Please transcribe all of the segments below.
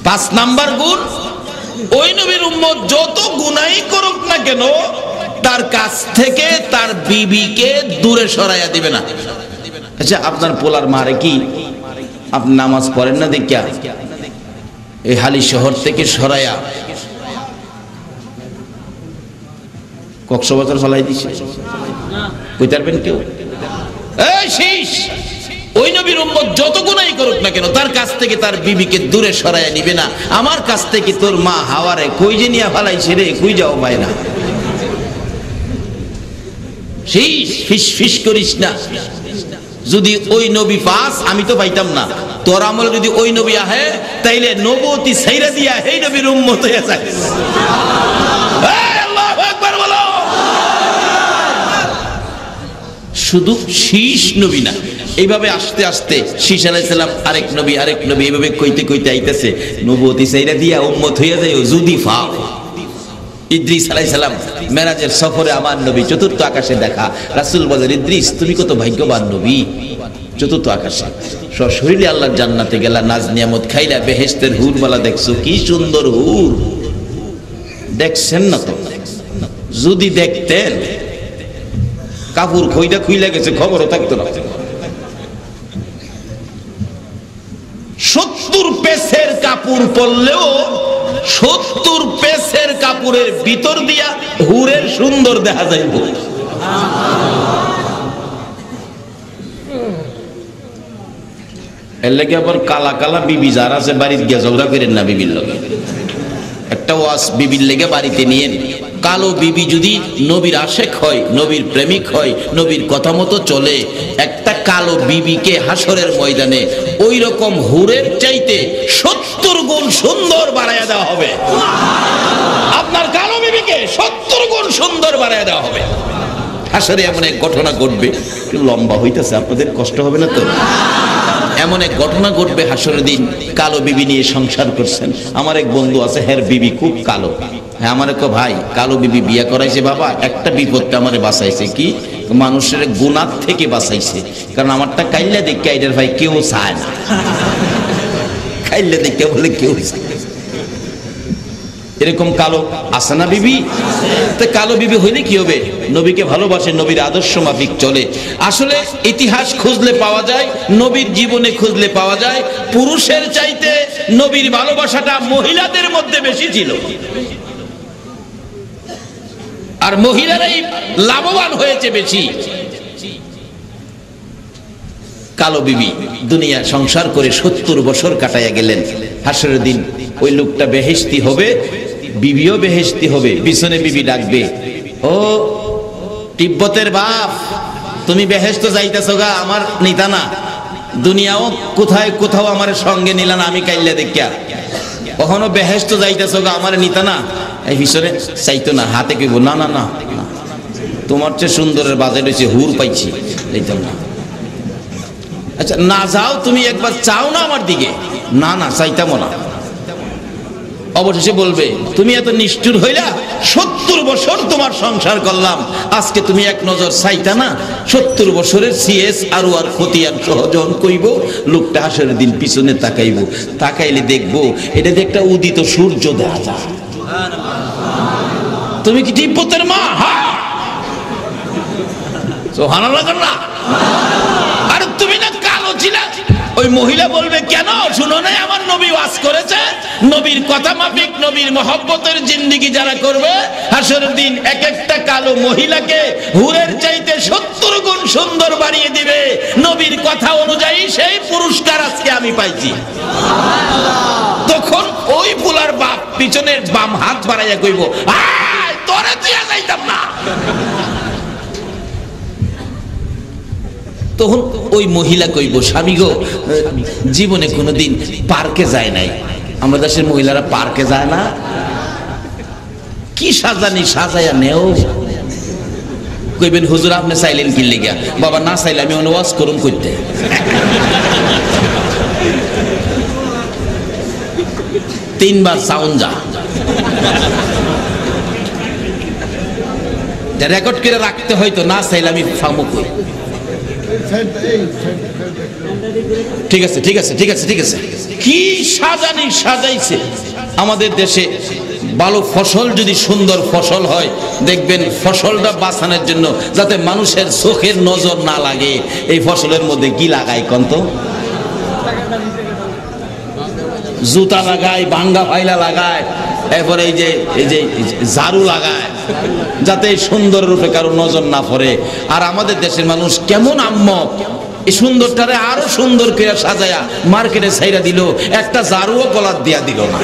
5 number গুণ, ওই নবীর উম্মত যত গুনাই করুক না কেন তার কাছ থেকে তার বিবিকে দূরে সরাইয়া দিবে না। আচ্ছা, আপনার পোলার মারে কি আপনি নামাজ পড়েন না দেখিয়া এই হালি শহর থেকে সরাইয়া কক্সবাজার ফলাই দিছে? কইতে পারবেন কেউ? এই শীষ, ওই নবীর উম্মত যত গুনাই করুক না কেন তার কাছ থেকে তার বিবিকে দূরে সরাইয়া নিবে না। আমার কাছ থেকে তোর মা হাওয়ারে কই যে নিয়া ফালাইছে রে, কই যাও পায় না। শীষ, ফিস ফিস করিস না। যদি ওই নবী পাস, আমি তো পাইতাম না, তোর আমলে যদি ওই নবী আহে তাইলে নবুয়তি ছাইরা দিয়া এই নবীর উম্মত হয়ে যায়। আল্লাহু আকবার বলো। শুধু শীষ নবী না, এইভাবে আস্তে আস্তে শীষ আলাইহিস সালাম আরেক নবী এইভাবে কইতে কইতে আইতেছে, নবুয়তি ছাইরা দিয়া উম্মত হইয়া যায়। যদি ফাও ইদ্রিস আলাইহিস সালাম মেরাজের সফরে আমার নবী চতুর্থ আকাশে দেখা। রাসূল বলেন, ইদ্রিস তুমি কত ভাগ্যবান নবী, চতুর্থ আকাশে সশরীরে আল্লাহর জান্নাতে গেলা, নাজ নিয়ামত খাইলা, বেহেশতের হুরমালা দেখছো, কি সুন্দর হুর। দেখছেন না তো? যদি দেখতেন কাপড় খইদা খুইলা গেছে, খবরও থাকতো না। 70 পেসের কাপড় পরলেও 70 পেসের কাপড়ের ভিতর দিয়া হুরের সুন্দর দেখা যাইব। এর লাগে আবার কালা কালা বিবি যারা আছে বাড়িতে গিয়া ঝগড়া করেন না বিবির লগে। একটা ওয়াজ বিবির লেগে বাড়িতে নিয়েন। কালো বিবি যদি নবীর আশেক হয়, নবীর প্রেমিক হয়, নবীর কথা মতো চলে, একটা কালো বিবিকে হাসরের ময়দানে ওই রকম হুরের চাইতে 70 গুণ সুন্দর বাড়াইয়া দেওয়া হবে। আপনার কালো বিবিকে 70 গুণ সুন্দর বাড়াইয়া দেওয়া হবে। হাসরে এমন এক ঘটনা ঘটবে, লম্বা হইতেছে, আপনাদের কষ্ট হবে না তো? এমন এক ঘটনা ঘটবে হাসরের দিন। কালো বিবি নিয়ে সংসার করছেন। আমার এক বন্ধু আছে, হের বিবি খুব কালো। হ্যাঁ, আমার এক ভাই কালো বিবি বিয়া করাইছে। বাবা, একটা বিপদটা আমারে বাঁচাইছে, কি মানুষের গুনাহ থেকে বাঁচাইছে। কারণ আমারটা কাইল্লা দেখে এটার ভাই কেউ চায় না। কাইল্লা দেখে বলে কেউ চায়। এরকম কালো আছে না বিবি? তো কালো বিবি হইলে কি হবে? নবীকে ভালোবাসে, নবীর আদর্শ মাফিক চলে। আসলে ইতিহাস খুঁজলে পাওয়া যায়, নবীর জীবনে খুঁজলে পাওয়া যায়, পুরুষের চাইতে নবীর ভালোবাসাটা মহিলাদের মধ্যে বেশি ছিল। আর মহিলারাই লাভবান হয়েছে বেশি। কালো বিবি দুনিয়া সংসার করে 70 বছর কাটাইয়া গেলেন। হাসরের দিন ওই লোকটা বেহেশতি হবে, বিবিও বেহেশতি হবে। পিছনে বিবি ডাকবে, ও তিব্বতের বাপ, তুমি বেহেশত যাইতেছো গা, আমার নিতা না। দুনিয়াও কোথাও আমার সঙ্গে নিলা না, আমি কাইল্লা দেখিয়া। কখনো বেহেশত যাইতেছো গা, আমার নিতা না। এই পিছনে চাইতো না, হাতে কইব, না না না, তোমার চেয়ে সুন্দরের বাজেট হয়েছে, হুর পাইছি, যাইতাম না। আচ্ছা, না যাও, তুমি একবার চাও না আমার দিকে? না না, চাইতামও না। অবশেষে বলবে, তুমি এত নিষ্ঠুর হইলা, 70 বছর তোমার সংসার করলাম, আজকে তুমি এক নজর চাইতা না? 70 বছরের সিএস আর খতিয়ান সহজন কইব। লোকটা হাসরের দিন পিছনে তাকাইব, তাকাইলে দেখবো এটা যে একটা উদিত সূর্য দেখা যায়। তুমি কি তিব্বতের মা? হ্যাঁ। সুবহানাল্লাহ না? আর তুমি না কালো ছিলা? ওই মহিলা বলবে, কেন শুনো না আমার নবী ওয়াজ করেছে, নবীর কথা মাফিক নবীর মহব্বতের জিন্দেগি যারা করবে, হাসরের দিন এক একটা কালো মহিলাকে হুরের চাইতে 70 গুণ সুন্দর বানিয়ে দিবে। নবীর কথা অনুযায়ী সেই পুরস্কার আজকে আমি পাইছি। তখন ওই পুলার বাপ পিছনের বাম হাত বাড়াইয়া কইব, আয় তোরে দিয়া যাইতাম না। তখন ওই মহিলা কইব, স্বামী গো, জীবনে কোনোদিন পার্কে যায় নাই। আমরা দেশের মহিলারা পার্কে যায় না, কি সাজানি সাজাইয়া নেও। কইবেন, হুজুর আপনি চাইলেন কি লিগা? বাবা, না চাইলে আমি ওয়াজ করুম করতে। তিনবার সাউন্ড যা রেকর্ড করে রাখতে হয়তো, না চাইলে আমি ফামু কই। ঠিক আছে ঠিক আছে ঠিক আছে ঠিক আছে। কি সাজানি সাজাইছে আমাদের দেশে। ভালো ফসল যদি সুন্দর ফসল হয়, দেখবেন ফসলটা বাঁচানোর জন্য যাতে মানুষের চোখের নজর না লাগে, এই ফসলের মধ্যে কি লাগায় কন্ত? জুতা লাগায়, ভাঙ্গা ফাইলা লাগায়, এরপরে এই যে ঝাড়ু লাগায়, যাতে সুন্দর রূপে কারো নজর না পড়ে। আর আমাদের দেশের মানুষ কেমন আম্মক, এই সুন্দরটারে আরো সুন্দর করে সাজায়া মার্কেটে ছাইরা দিল, একটা ঝাড়ুও গলার দিয়া দিল না।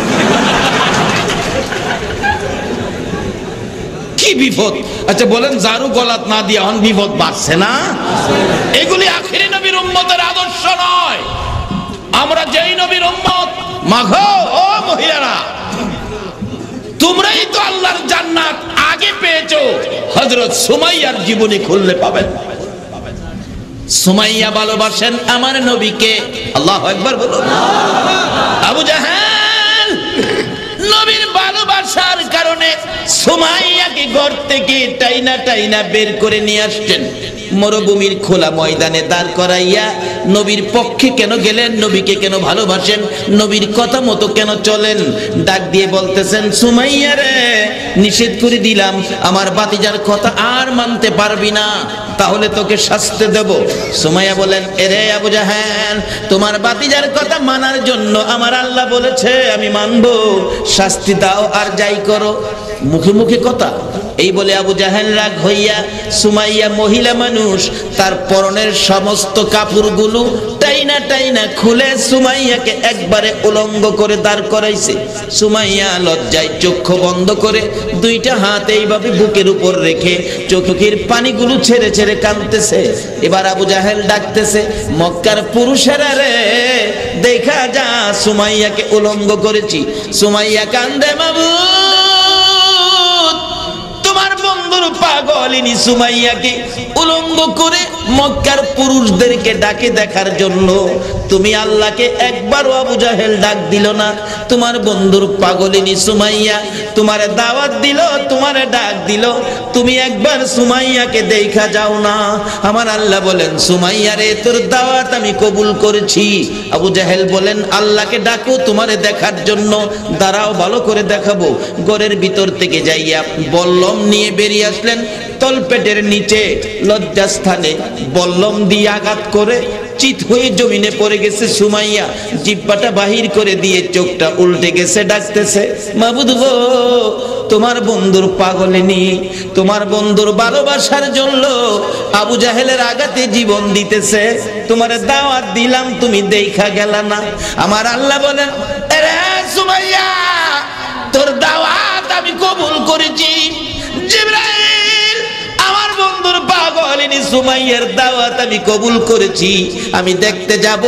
কি বিপদ! আচ্ছা বলেন, ঝাড়ু গলাত না দিয়া অন বিপদ বাড়ছে না? এগুলি আখিরি নবীর উম্মতের আদর্শ নয়। আমরা যেই নবীর উম্মত, মাগো ও মহিলারা, তোমরাই তো আল্লাহর জান্নাত আগে পেয়েছো। হযরত সুমাইয়ার জীবনী খুললে পাবেন। সুমাইয়া ভালোবাসেন আমার নবীকে। আল্লাহু আকবার বলুন। আবু জাহেল নবীর ভালোবাসার কারণে সুমাইয়াকে ঘর থেকে টাইনা টাইনা বের করে নিয়ে আসছেন। মরুভূমির খোলা ময়দানে দাঁড় করাইয়া নবীর পক্ষে কেন গেলেন, নবীকে কেন ভালোবাসেন, নবীর কথা মতো কেন চলেন, ডাক দিয়ে বলতেছেন, সুমাইয়া রে, নিষেধ করে দিলাম, আমার ভাতিজার কথা আর মানতে পারবি না, তাহলে তোকে শাস্তি দেব। সুমাইয়া বলেন, এরে আবু জাহেল, তোমার ভাতিজার কথা মানার জন্য আমার আল্লাহ বলেছে, আমি মানবো, শাস্তি দাও আর যাই করো। মুখে মুখে কথা এই বলে আবু জাহেল রাগ হইয়া, সুমাইয়া মহিলা মানুষ, তার পরনের সমস্ত কাপড়গুলো টাইনা টাইনা খুলে সুমাইয়াকে একবারে উলঙ্গ করে দাঁড় করাইছে। সুমাইয়া লজ্জায় চক্ষু বন্ধ করে দুইটা হাত এইভাবে বুকের উপর রেখে চোখের পানিগুলো ছেড়ে ছেড়ে কাঁদতেছে। এবার আবু জাহেল ডাকতেছে, মক্কার পুরুষেরা রে, দেখা যা সুমাইয়াকে উলঙ্গ করেছি। সুমাইয়া কান্দে, মাবুদ, তোমার বন্ধুর পাগলিনী সুমাইয়াকে উলঙ্গ করে মক্কার পুরুষদেরকে ডাকে দেখার জন্য তুমি আল্লাহকে একবারও আবু জাহেল ডাক দিল না। তোমার বন্ধুর পাগলিনী সুমাইয়া তোমার দাওয়াত দিল, তোমার ডাক দিল, তুমি একবার সুমাইয়াকে দেখা যাও না। আমার আল্লাহ বলেন, সুমাইয়া রে, তোর দাওয়াত আমি কবুল করেছি। আবু জাহেল বলেন, আল্লাহকে ডাকো তোমারে দেখার জন্য, দাঁড়াও ভালো করে দেখাবো। ঘরের ভিতর থেকে যাইয়া বল্লম নিয়ে বেরিয়ে আসলেন। তলপেটের নিচে লজ্জাস্থানে বল্লম দিয়ে আঘাত করে চিত হয়ে জমিনে পড়ে গেছে সুমাইয়া। জিহ্বাটা বাহির করে দিয়ে চোখটা উল্টে গেছে, ডাকতেছে, মাবুদ গো, তোমার বন্ধুর পাগলিনী, তোমার বন্ধুর ভালোবাসার জন্য আবু জাহেলের আঘাতে জীবন দিতেছে, তোমার দাওয়াত দিলাম, তুমি দেখা গেলা না। আমার আল্লাহ বলেন, আরে সুমাইয়া, তোর দাওয়াত আমি কবুল করেছি। জিবরাইল, আমার বন্ধুর পাগলিনী সুমাইয়ার দাওয়াত আমি কবুল করেছি। আমি দেখতে যাব,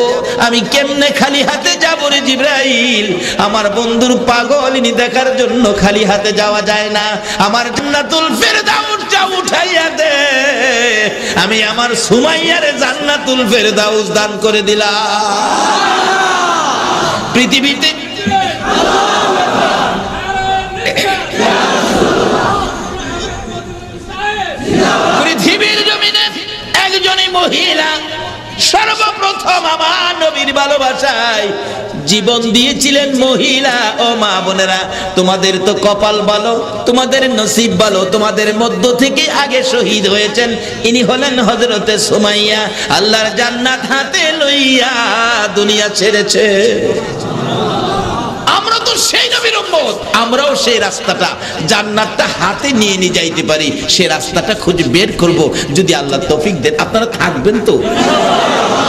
আমি কেমনে খালি হাতে যাব রে জিবরাইল? আমার বন্ধুর পাগলিনী দেখার জন্য খালি হাতে যাওয়া যায় না। আমার জান্নাতুল ফেরদাউসটা উঠাইয়া দে, আমি আমার সুমাইয়ারে জান্নাতুল ফেরদাউস দান করে দিলাম। পৃথিবীতে পৃথিবীর জমিনে একজনই মহিলা সর্বপ্রথম আমার নবীর ভালোবাসায় জীবন দিয়েছিলেন। মহিলা ও মা বোনেরা, তোমাদের তো কপাল ভালো, তোমাদের নসিব ভালো, তোমাদের মধ্য থেকে আগে শহীদ হয়েছেন। ইনি হলেন হযরতে সুমাইয়া। আল্লাহর জান্নাত হাতে লইয়া দুনিয়া ছেড়েছে। আমরা তো সেই নবীর উম্মত, আমরাও সেই রাস্তাটা, জান্নাতটা হাতে নিয়ে নিয়ে যাইতে পারি। সেই রাস্তাটা খুঁজে বের করব যদি আল্লাহ তৌফিক দেন। আপনারা থাকবেন তো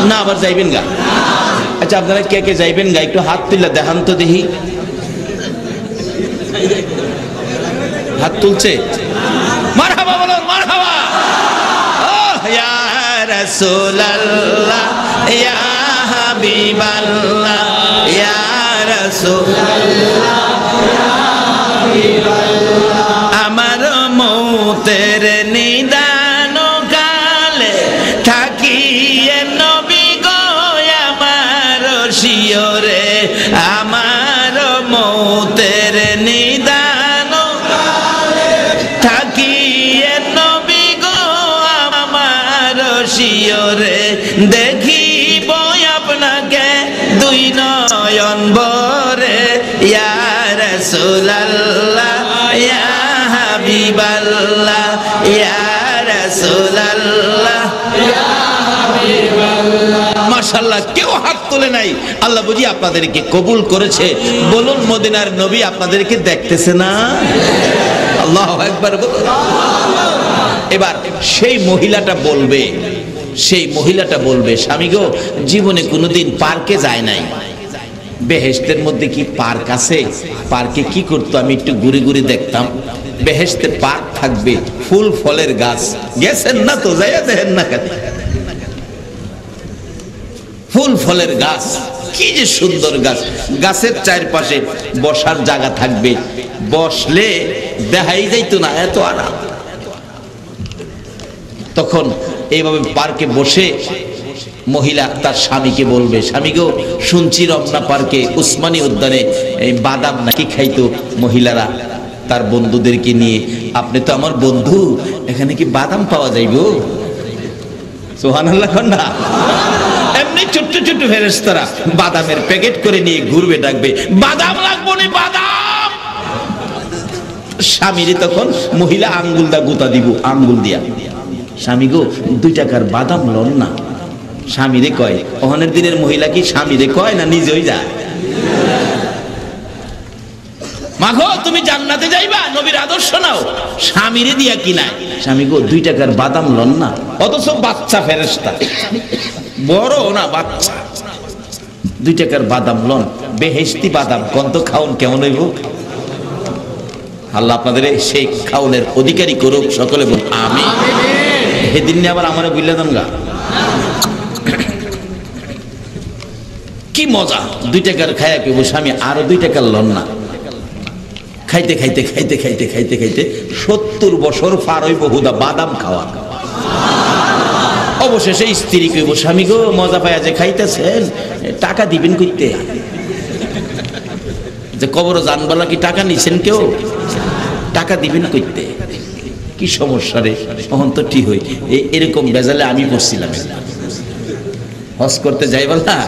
না? আবার যাইবেন গা? আচ্ছা, আপনারা কে কে যাইবেন গা? একটু হাত তুললে দেখান তো দেখি। হাত তুলছে? মারহাবা বলুন, মারহাবা। ও ইয়া রাসূলুল্লাহ, ইয়া হাবিবাল্লাহ, ইয়া রাসূলুল্লাহ, ইয়া হাবিবাল্লাহ। আমার মৌতের নিদান কালে থাকিয়ে নবী গো আমার শিয়রে, আমার মৌতের নিদান কালে থাকিয়ে নবী গো আমার শিয়রে, দেখিব আপনাকে দুই নয়ন রাসূলাল্লাহ ইয়া হাবিবাল্লাহ ইয়া রাসূলাল্লাহ ইয়া হাবিবাল্লাহ। মাশাআল্লাহ, কেউ হাত তোলে নাই। আল্লাহ বুঝি আপনাদেরকে কবুল করেছে। বলুন, মদিনার নবী আপনাদেরকে দেখতেছে না? আল্লাহু আকবার বলুন। এবার সেই মহিলাটা বলবে, স্বামী গো, জীবনে কোনোদিন পার্কে যায় নাই। বেহেশতের মধ্যে কি পার্ক আছে? পার্কে কি করতো? আমি একটু ঘুরে ঘুরে দেখতাম। বেহেশতে পার্ক থাকবে, ফুল ফলের গাছ। গেছেন না তো? যাইয়া দেখেন না কেন? ফুল ফলের গাছ, কি যে সুন্দর গাছ। গাছের চারপাশে বসার জায়গা থাকবে, বসলে দেখাই যাইতো না, এত আরাম। তখন এইভাবে পার্কে বসে মহিলা তার স্বামীকে বলবে, স্বামী গো, শুনছি রমনা পার্কে উসমানী উদ্যানে এই বাদাম নাকি খাইতো মহিলারা তার বন্ধুদেরকে নিয়ে। আপনি তো আমার বন্ধু, এখানে কি বাদাম পাওয়া যাইবো? সুবহানাল্লাহ না? এমনি ছোট্ট ছোট্ট ফেরেশতারা বাদামের প্যাকেট করে নিয়ে ঘুরবে, ডাকবে, বাদাম লাগবো না, বাদাম। স্বামীরে তখন মহিলা আঙ্গুল দা গুতা দিব, আঙ্গুল দিয়া, স্বামী গো 2 টাকার বাদাম লন না। স্বামীরে কয়। ওখানের দিনের মহিলা কি স্বামীরে কয় না নিজেই যায়? মাগো, তুমি জান্নাতে যাইবা, নবীর আদর্শ নাও, স্বামীরে দিয়া কি নাই? স্বামী গো 2 টাকার বাদাম লন না। অথচ বাচ্চা ফেরেশতা, বড় না বাচ্চা। 2 টাকার বাদাম লন, বেহেশতি বাদাম, কত খাওন কেমন হইব? আল্লাহ আপনাদের সেই খাওনের অধিকারী করুক, সকলে বল আমিন। সেদিন আবার আমার বুঝলে দেন গা, কি মজা। 2 টাকার খায়া কেব, স্বামী আরো 2 টাকার লন না। খাইতে খাইতে খাইতে খাইতে খাইতে খাইতে 70 বছর পার হইব হুদা বাদাম খাওয়া। অবশেষে স্ত্রী কইব, স্বামী গো, মজা পায়া যে খাইতেছেন, টাকা দিবেন কইতে? যে কবর জানবালা কি টাকা নিছেন কেউ? টাকা দিবেন কইতে? কি সমস্যা রে? তখন তো ঠিক হই। এরকম বেজালে আমি পড়ছিলাম। হজ করতে যাইবার না,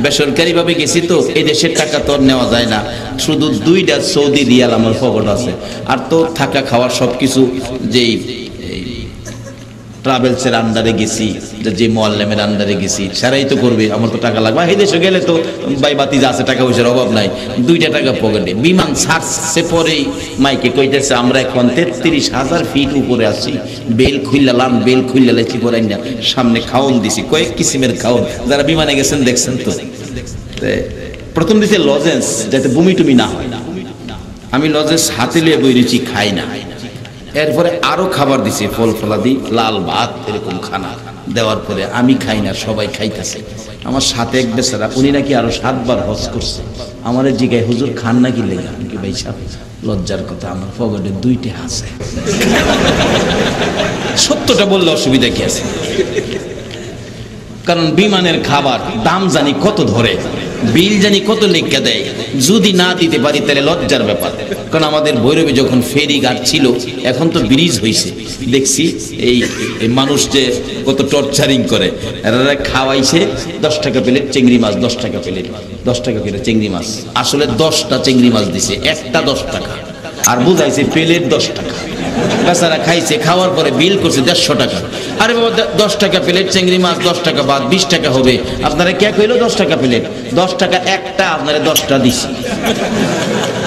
বেসরকারি ভাবে গেছি তো, এই দেশের টাকা তো নেওয়া যায় না। শুধু 2টা সৌদি রিয়াল আমার পকেট আছে, আর তো থাকা খাওয়ার সবকিছু যেই ট্রাভেলসের আন্ডারে গেছি, যে মোয়াল্লেমের আন্ডারে গেছি, সারাই তো করবে, আমার তো টাকা লাগবে। এই দেশে গেলে তো বাই বাতি যা আছে, টাকা পয়সার অভাব নাই। 2টা টাকা পকেটে। বিমান ছাড়ছে পরেই মাইকে কইতেছে, আমরা এখন 33,000 ফিট উপরে আছি। বেল খুইলালাম, বেল খুইলালাইছি পরে না, সামনে খাওন দিছি, কয়েক কিসিমের খাওন। যারা বিমানে গেছেন দেখছেন তো। প্রথম দিতে লজেন্স, যাতে বমি টুমি না হয়। আমি লজেন্স হাতে লিয়ে বইরেছি, খাই না। এরপরে আরো খাবার দিছে, ফল ফলাদি, লাল ভাত, এরকম খানা দেওয়ার পরে আমি খাই না, সবাই খাইতেছে। আমার সাথে এক বেচারা, উনি নাকি আরো 7 বার হজ করছে। আমার জিগায়, হুজুর খান নাকি লেগে? আমি কি, ভাই সাহেব লজ্জার কথা, আমার পকেটে 2টা আছে। সত্যটা বললে অসুবিধা কি আছে? কারণ বিমানের খাবার দাম জানি কত ধরে, বিল জানি কত লেখা দেয়। যদি না দিতে পারি তাহলে লজ্জার ব্যাপার। কারণ আমাদের ভৈরবে যখন ফেরি ঘাট ছিল, এখন তো ব্রিজ হয়েছে, দেখছি এই মানুষ যে কত টর্চারিং করে। এরা খাওয়াইছে 10 টাকা প্লেট চিংড়ি মাছ, 10 টাকা প্লেট, 10 টাকা প্লেট চিংড়ি মাছ। আসলে 10টা চিংড়ি মাছ দিছে, একটা 10 টাকা, আর বুঝাইছে প্লেট 10 টাকা। বেচারা খাইছে, খাওয়ার পরে বিল করছে 150 টাকা। আরে বাবা, 10 টাকা প্লেট চিংড়ি মাছ, 10 টাকা বাদ 20 টাকা হবে। আপনারা কে কইলো 10 টাকা প্লেট? 10 টাকা একটা, আপনারা 10টা দিছি।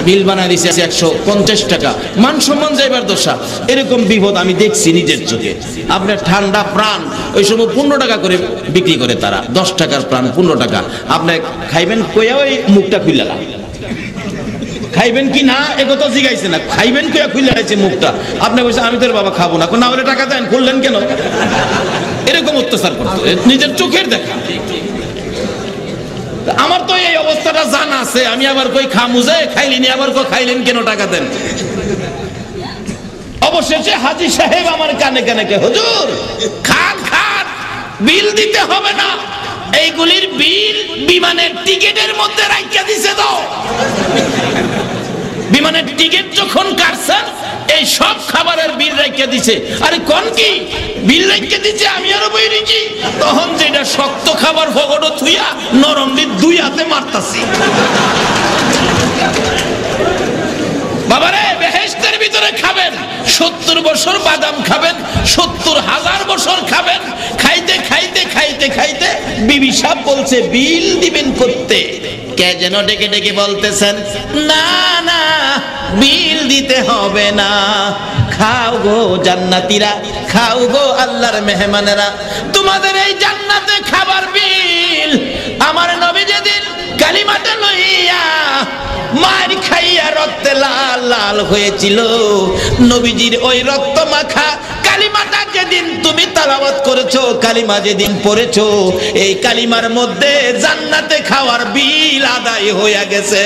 বিল বানায় দিছে 150 টাকা। মান সম্মান যাইবার দশা। এরকম বিপদ আমি দেখছি নিজের চোখে। আপনার ঠান্ডা প্রাণ ওই সময় 15 টাকা করে বিক্রি করে তারা। 10 টাকার প্রাণ 15 টাকা। আপনি খাইবেন কইয়া ওই মুখটা খুইলা, খাইবেন কি না একথা জিগাইছে না, খাইবেন কইয়া খুইলা আছে মুখটা। আপনি বলছেন আমি তোর বাবা খাবো না, না হলে টাকা দেন, খুললেন কেন? এরকম অত্যাচার করতো, নিজের চোখের দেখা। আমার তো এই অবস্থাটা জানা আছে, আমি আবার কই খামুজে খাইলিনি, আবার কই খাইলেন কেন, টাকা দেন। অবশেষে হাজী সাহেব আমার কানে কানে কে, হুজুর খান খান, বিল দিতে হবে না, এইগুলির বিল বিমানের টিকেটের মধ্যে রাখিয়া দিছে। দাও বিমানের টিকেট যখন কাটছেন, এই সব খাবারের বিল রাখিয়া দিছে। আরে কোন কি বিল রাখিয়া দিছে, আমি আরো বইরিছি। তখন যেটা শক্ত খাবার ফগড়ো থুইয়া নরম দিয়ে 2 হাতে মারতাছি। বছর বাদাম খাবেন, 70,000 বছর খাবেন, খাইতে খাইতে খাইতে খাইতে বিবি সাহেব বলছে বিল দিবেন করতে। কে যেন ডেকে ডেকে বলতেছেন, না না বিল দিতে হবে না, খাও গো জান্নাতীরা, খাও গো আল্লাহর মেহমানেরা, তোমাদের এই জান্নাতে খাবার বিল আমার নবী যেদিন কালিমাটা লইয়া মার খাইয়া রক্তে লাল লাল হয়েছিল, নবীজির ওই রক্ত মাখা কালিমাটা যেদিন তুমি তেলাওয়াত করেছো, কালিমা যেদিন পড়েছো, এই কালিমার মধ্যে জান্নাতে খাওয়ার বিল আদায় হয়ে গেছে।